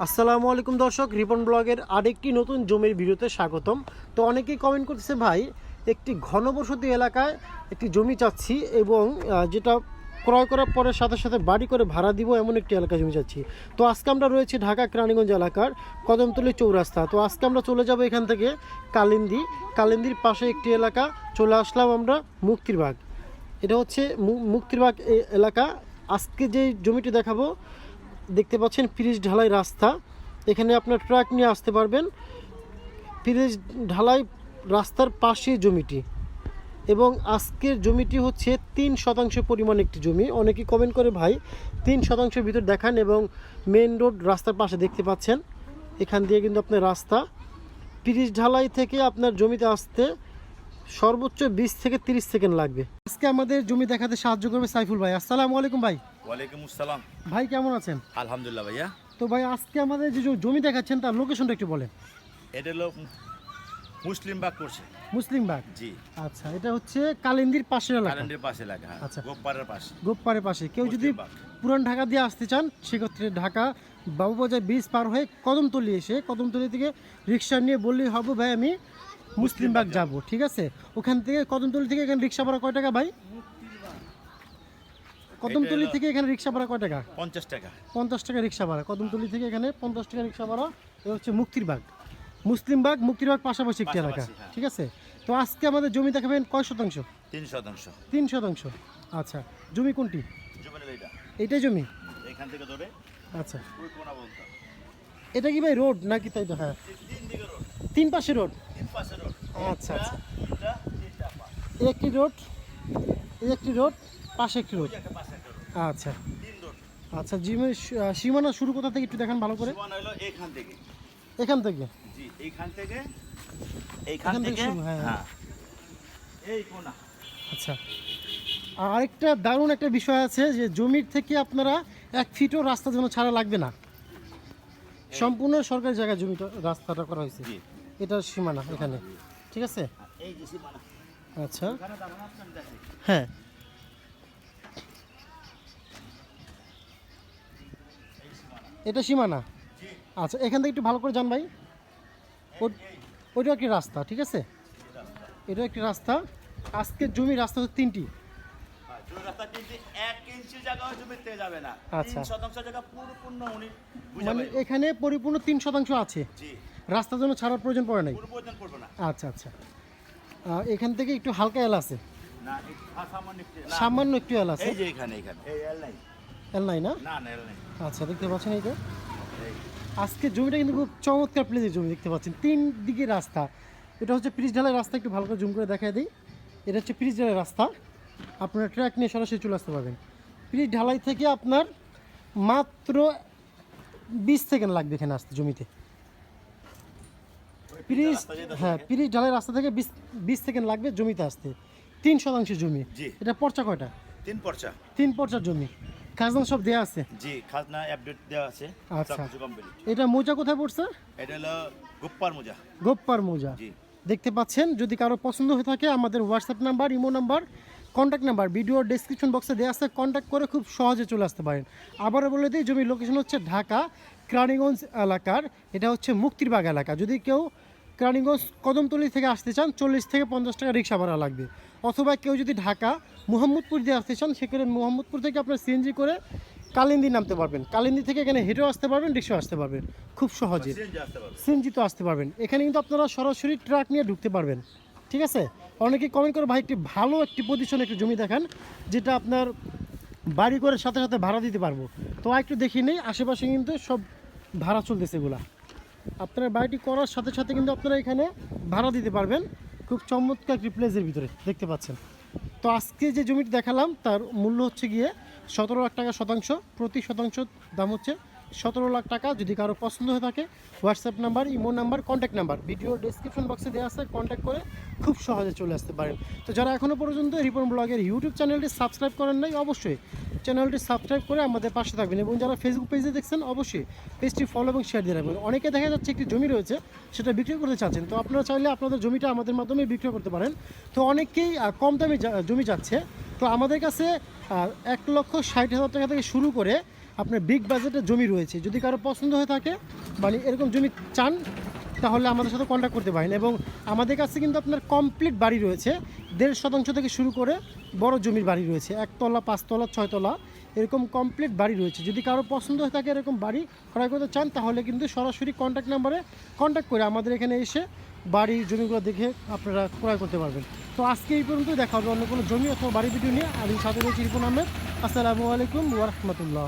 আসসালামু আলাইকুম দর্শক, রিপন ব্লগের আরেকটি নতুন জমির ভিডিওতে স্বাগতম। তো অনেকেই কমেন্ট করতেছে, ভাই একটি ঘনবসতি এলাকায় একটি জমি চাচ্ছি এবং যেটা ক্রয় করার পরে সাথে সাথে বাড়ি করে ভাড়া দিব এমন একটি এলাকা জমি চাচ্ছি। তো আজকে আমরা রয়েছি ঢাকা কেরানীগঞ্জ এলাকার কদমতলী চৌরাস্তা। তো আজকে আমরা চলে যাব এখান থেকে কালিন্দির পাশে একটি এলাকা চলে আসলাম আমরা মুক্তিরবাগ। এটা হচ্ছে মুক্তিরবাগ এলাকা। আজকে যে জমিটি দেখাবো দেখতে পাচ্ছেন পিচ ঢালাই রাস্তা, এখানে আপনার ট্রাক নিয়ে আসতে পারবেন। পিচ ঢালাই রাস্তার পাশে জমিটি এবং আজকের জমিটি হচ্ছে 3% পরিমাণ একটি জমি। অনেকেই কমেন্ট করে, ভাই 3% ভিতর দেখান, এবং মেন রোড রাস্তার পাশে দেখতে পাচ্ছেন, এখান দিয়ে কিন্তু আপনার রাস্তা। পিচ ঢালাই থেকে আপনার জমিতে আসতে সর্বোচ্চ 20 থেকে 30 সেকেন্ড লাগবে। আজকে আমাদের জমি দেখাতে সাহায্য করবে সাইফুল ভাই। আসসালামু আলাইকুম ভাই। ওয়ালাইকুম আসসালাম ভাই কেমন আছেন? আলহামদুলিল্লাহ ভাইয়া। তো ভাই আজকে আমাদের যে জমি দেখাচ্ছেন তার লোকেশনটা একটু বলেন। এটা হলো মুসলিম বাগ করছে। মুসলিম বাগ, জি। আচ্ছা, এটা হচ্ছে কালিন্দির পাশের এলাকা। কারেন্টের পাশে লাগা, আচ্ছা, গোপারের পাশে। গোপারের পাশে। কেউ যদি মুসলিম বাগ। পুরান ঢাকা দিয়ে আসতে চান সেক্ষেত্রে ঢাকা বাবুবাজার ব্রিজ পার হয়ে কদমতলী এসে কদমতলী থেকে রিক্সা নিয়ে বললেই হবে, ভাই আমি মুসলিম বাগ যাব, ঠিক আছে? ওখান থেকে কদমতলী থেকে এখানে রিক্সা ভাড়া কয় টাকা ভাই? কদমতলী থেকে এখানে রিক্সা ভাড়া কয় টাকা? 50 টাকা। 50 টাকা রিক্সা ভাড়া। কদমতলী থেকে এখানে 50 টাকা রিক্সা ভাড়া। এটা হচ্ছে মুক্তিরবাগ, মুসলিম বাগ, মুক্তিরবাগ পাশাপাশি একটি এলাকা, হ্যাঁ। ঠিক আছে? তো আজকে আমাদের জমি দেখাবেন কয় শতাংশ? 3%। 3%। আচ্ছা, জমি কোনটি? জমির এইটা। এইটাই জমি? এখান থেকে ধরে আচ্ছা, ওই কোনা বলতে। এটা কি ভাই রোড নাকি? তাই দেখা তিন দিকে রোড, তিন পাশে রোড। তিন পাশে রোড। আচ্ছা আচ্ছা, এটা তিনটা পাশ। এই একটি রোড, এই একটি রোড, পাশে একটি রোড। একটা পাশে একটা রোড। আচ্ছা তিন রোড। আচ্ছা, জমির সীমানা শুরু কোথা থেকে একটু দেখান ভালো করে। সীমানা হলো এখান থেকে। এখান থেকে? জি, এইখান থেকে এখান এইখান থেকে থেকে শুরু, হ্যাঁ। হ্যাঁ। এই কোনা। আচ্ছা, আর আরেকটা দারুণ একটা বিষয় আছে যে জমির থেকে আপনারা 1 ফিটও রাস্তা যেন ছাড়া লাগবে না। সম্পূর্ণ সরকারি জায়গায় জমিটা রাস্তাটা করা হয়েছে। জি। এটার সীমানা এখানে, ঠিক আছে? এই যে সীমানা। আচ্ছা, এখানে দাঁড়ানো আপনার দেখে। হ্যাঁ, এটা সীমানা। জি। আচ্ছা, এখান থেকে একটু ভালো করে যান ভাই। ওইটা একটি রাস্তা, ঠিক আছে? এটা একটি রাস্তা। আজকের জমি রাস্তা হচ্ছে 3টি। জমি রাস্তা কিন্তু 1 ইঞ্চি জায়গাও জমিতে যাবে না। আচ্ছা। 3% জায়গা পুরোপূর্ণ উনি মানে বুঝাবে। এখানে পরিপূর্ণ 3% আছে, জি। রাস্তার জন্য ছাড়ার প্রয়োজন পড়ে নাই। কোনো প্রয়োজন পড়বে না। আচ্ছা আচ্ছা, এখান থেকে একটু হালকা এল আছে, না, এই সামান্য একটু না। সামান্য একটু এল আছে। এই যে এখানে এই এল নাই। এল নাই না? না, এল নাই। আচ্ছা, দেখতে পাচ্ছেন এইটা। এই আজকে জমিটা কিন্তু খুব চমৎকার প্লেসের জমি, দেখতে পাচ্ছেন 3 দিকে রাস্তা। এটা হচ্ছে পিচ ঢালাই রাস্তা, একটু ভালো করে জুম করে দেখাই দিই। এটা হচ্ছে পিচ ঢালাই রাস্তা, আপনারা ট্র্যাক নিয়ে সরাসরি চলে আসতে পারবেন। পিচ ঢালাই থেকে আপনার মাত্র 20 সেকেন্ড লাগবে এখানে আসতে জমিতে। পিচ, হ্যাঁ, পিচ ঢালাই রাস্তা থেকে 20 সেকেন্ড লাগবে জমিতে আসতে। 3% জমি। জি। এটা পর্চা কয়টা? 3 পর্চা। 3 পর্চার জমি, খাজনা সব দেওয়া আছে। জি, খাজনা আপডেট দেওয়া আছে। আচ্ছা। সব কিছু কমপ্লিট। এটা মৌজা কোথায় পড়ছে? এটা হলো গোপ্পার মোজা। গোপ্পার মৌজা। জি। দেখতে পাচ্ছেন, যদি কারো পছন্দ হয়ে থাকে আমাদের WhatsApp number, imo number, contact number ভিডিওর ডেসক্রিপশন বক্সে দেওয়া আছে, কন্ট্যাক্ট করে খুব সহজে চলে আসতে পারেন। আবারও বলে দিই, জমির লোকেশন হচ্ছে ঢাকা কেরানীগঞ্জ এলাকার, এটা হচ্ছে মুক্তিরবাগ এলাকা। যদি কেউ কেরানীগঞ্জ কদমতলী থেকে আসতে চান 40 থেকে 50 টাকা রিক্সা ভাড়া লাগবে, অথবা কেউ যদি ঢাকা মোহাম্মদপুর দিয়ে আসতে চান সেক্ষেত্রে মোহাম্মদপুর থেকে আপনার সিএনজি করে কালিন্দি নামতে পারবেন। কালিন্দি থেকে এখানে হেঁটেও আসতে পারবেন, রিক্সাও আসতে পারবেন খুব সহজে। সিএনজি আসতে পারবে। সিএনজি তো আসতে পারবেন। এখানে কিন্তু আপনারা সরাসরি ট্রাক নিয়ে ঢুকতে পারবেন, ঠিক আছে? অনেকেই কমেন্ট করে, ভাই একটি ভালো একটি পজিশনে একটু জমি দেখান যেটা আপনার বাড়ি করে সাথে সাথে ভাড়া দিতে পারবো। তো একটু দেখি নেই, আশেপাশে কিন্তু সব ভাড়া চলতেছে এগুলা। আপনার বাড়িটি করার সাথে সাথে কিন্তু আপনারা এখানে ভাড়া দিতে পারবেন, খুব চমৎকার একটি প্লেসের ভিতরে, দেখতে পাচ্ছেন। তো আজকে যে জমিটি দেখালাম তার মূল্য হচ্ছে গিয়ে 17 লাখ টাকা শতাংশ। প্রতি শতাংশ দাম হচ্ছে 17 লাখ টাকা। যদি কারো পছন্দ হয়ে থাকে WhatsApp number, imo number, contact number video description বক্সে দেওয়া আছে, কন্ট্যাক্ট করে খুব সহজে চলে আসতে পারেন। তো যারা এখনও পর্যন্ত রিপন ব্লগের ইউটিউব চ্যানেলটি সাবস্ক্রাইব করেন নাই, অবশ্যই চ্যানেলটি সাবস্ক্রাইব করে আমাদের পাশে থাকবেন, এবং যারা ফেসবুক পেজে দেখছেন অবশ্যই পেজটি ফলো এবং শেয়ার দিয়ে রাখবেন। অনেকে দেখা যাচ্ছে একটি জমি রয়েছে সেটা বিক্রি করতে চাচ্ছেন, তো আপনারা চাইলে আপনাদের জমিটা আমাদের মাধ্যমে বিক্রি করতে পারেন। তো অনেকেই কম দামে জমি যাচ্ছে, তো আমাদের কাছে 1,60,000 টাকা থেকে শুরু করে আপনার বিগ বাজেটের জমি রয়েছে। যদি কারো পছন্দ হয়ে থাকে মানে এরকম জমি চান তাহলে আমাদের সাথে কন্ট্যাক্ট করতে পারেন। এবং আমাদের কাছে কিন্তু আপনার কমপ্লিট বাড়ি রয়েছে, 1.5 শতাংশ থেকে শুরু করে বড় জমির বাড়ি রয়েছে, 1 তলা 5 তলা 6 তলা এরকম কমপ্লিট বাড়ি রয়েছে। যদি কারো পছন্দ হয়ে থাকে এরকম বাড়ি ক্রয় করতে চান তাহলে কিন্তু সরাসরি কন্ট্যাক্ট নাম্বারে কন্ট্যাক্ট করে আমাদের এখানে এসে বাড়ির জমিগুলো দেখে আপনারা ক্রয় করতে পারবেন। তো আজকে এই পর্যন্ত, দেখা হবে অন্য কোনো জমি অথবা বাড়ি ভিডিও নিয়ে। আমি সাথে রয়েছি রিপন আহমেদ। আসসালামু আলাইকুম ওয়া রাহমাতুল্লাহ।